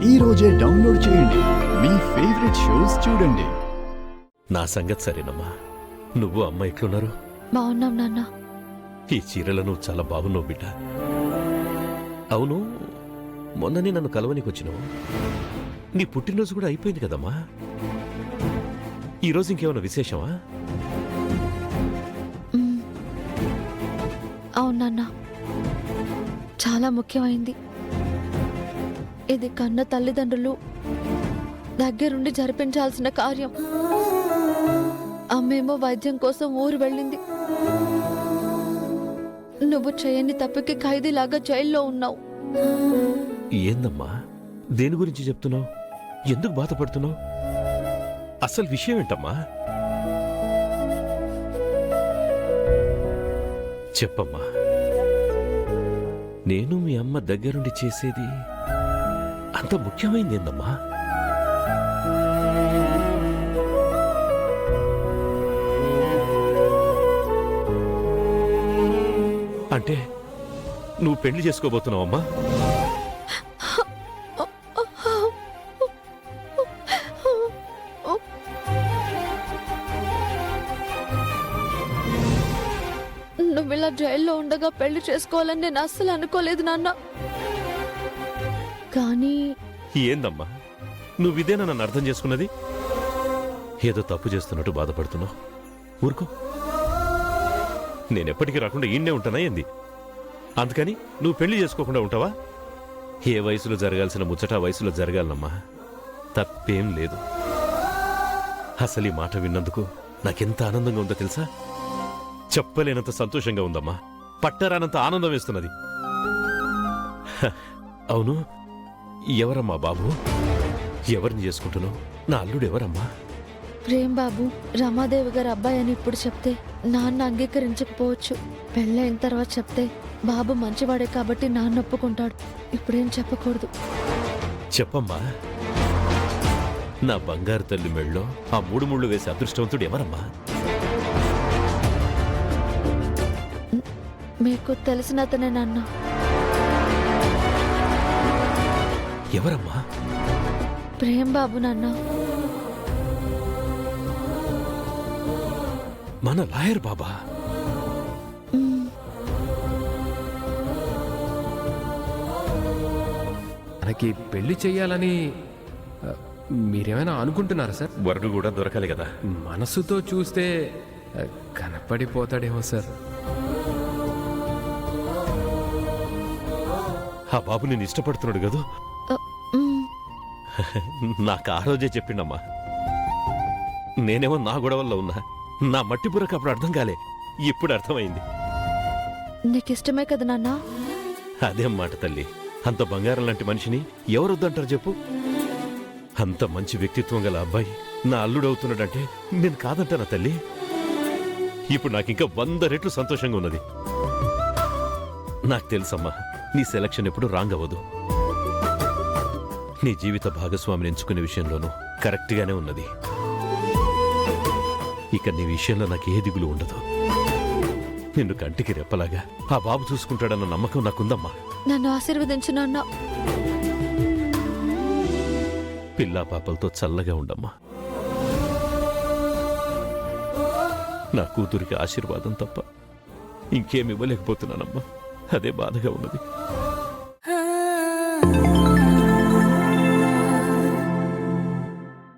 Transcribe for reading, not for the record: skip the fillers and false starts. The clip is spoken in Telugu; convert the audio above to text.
ఈ రోజే డౌన్లోడ్ చేయండి. మీ ఫేవరెట్ షోస్ చూడండి. నా సంగతి సరేనమ్మా. నువ్వు అమ్మ ఎట్లున్నారు? బాగున్నాం నాన్న. ఈ చీరలో నువ్వు చాలా బాగున్నావు బిడ్డ. అవును, మొన్ననే నన్ను కలవనికొచ్చినావు. నీ పుట్టినరోజు కూడా అయిపోయింది కదమ్మా. ఈరోజు ఇంకేమైనా విశేషమా? అవును నాన్న, చాలా ముఖ్యమైంది. ఇది కన్న తల్లిదండ్రులు దగ్గరుండి జరిపించాల్సిన కార్యం. అమ్మేమో వైద్యం కోసం ఊరు వెళ్ళింది. నువ్వు చేయని తప్పుకి ఖైదీలాగా జైల్లో ఉన్నావు. ఏందమ్మా, దేని గురించి చెప్తున్నావు? ఎందుకు బాధపడుతున్నావు? అసలు విషయం ఏంటమ్మా? చెప్పమ్మా. నేను మీ అమ్మ దగ్గరుండి చేసేది అంత ముఖ్యమైంది ఏందమ్మా? అంటే నువ్వు పెళ్లి చేసుకోబోతున్నావమ్మా? నువ్వు ఇలా జైల్లో ఉండగా పెళ్లి చేసుకోవాలని నేను అస్సలు అనుకోలేదు నాన్న. కానీ ఏందమ్మా, నువ్విదేనా నన్ను అర్థం చేసుకున్నది? ఏదో తప్పు చేస్తున్నట్టు బాధపడుతున్నావు. ఊరుకో. నేనెప్పటికీ రాకుండా ఈయన్నే ఉంటానా ఏంది? అందుకని నువ్వు పెళ్లి చేసుకోకుండా ఉంటావా? ఏ వయసులో జరగాల్సిన ముచ్చట ఆ వయసులో జరగాలనమ్మా. తప్పేం లేదు. అసలు ఈ మాట విన్నందుకు నాకెంత ఆనందంగా ఉందో తెలుసా? చెప్పలేనంత సంతోషంగా ఉందమ్మా. పట్టరానంత ఆనందం వేస్తున్నది. అవును, ఎవరమ్మా బాబు? ఎవరిని చేసుకుంటున్నావు? నా అల్లుడు ఎవరమ్మా? ప్రేమ్ బాబు రమాదేవి గారి అబ్బాయి అని ఇప్పుడు చెప్తే నాన్న అంగీకరించకపోవచ్చు. పెళ్ళైన తర్వాత చెప్తే బాబు మంచివాడే కాబట్టి నాన్న ఒప్పుకుంటాడు. ఇప్పుడేం చెప్పకూడదు. చెప్పమ్మా. నా బంగారు తల్లి మెళ్ళో ఆ మూడు ముళ్ళు వేసే అదృష్టవంతుడు ఎవరమ్మా? మీకు తెలిసిన అతనే నాన్న. ఎవరమ్మా? ప్రేమ్ బాబు నాన్న. మన లాయర్ బాబా. మనకి పెళ్లి చెయ్యాలని మీరేమైనా అనుకుంటున్నారా సార్? వరుడు కూడా దొరకాలి కదా. మనసుతో చూస్తే కనపడిపోతాడేమో సార్. ఆ బాబు నేను ఇష్టపడుతున్నాడు కదా. నాకు ఆ రోజే చెప్పిండమ్మా. నేనేమో నా గొడవల్లో ఉన్నా. నా మట్టి బుర్రకు అప్పుడు అర్థం కాలే, ఇప్పుడు అర్థమైంది. నీకిష్టమే కదా నాన్న? అదేం మాట తల్లి. అంత బంగారం లాంటి మనిషిని ఎవరొద్దంటారు చెప్పు? అంత మంచి వ్యక్తిత్వం గల అబ్బాయి నా అల్లుడవుతున్నాడంటే నేను కాదంటానా తల్లి? ఇప్పుడు నాకింకా 100 రెట్లు సంతోషంగా ఉన్నది. నాకు తెలుసమ్మా, నీ సెలక్షన్ ఎప్పుడు రాంగ్ అవ్వదు. నీ జీవిత భాగస్వామిని ఎంచుకునే విషయంలోనూ కరెక్ట్గానే ఉన్నది. ఇక నీ విషయంలో నాకు ఏ దిగులు ఉండదు. నిన్ను కంటికి రెప్పలాగా ఆ బాబు చూసుకుంటాడన్న నమ్మకం నాకుందమ్మా. నన్ను ఆశీర్వదించు నాన్న. పిల్లా పాపలతో చల్లగా ఉండమ్మా. నా కూతురికి ఆశీర్వాదం తప్ప ఇంకేమి ఇవ్వలేకపోతున్నానమ్మా. అదే బాధగా ఉన్నది.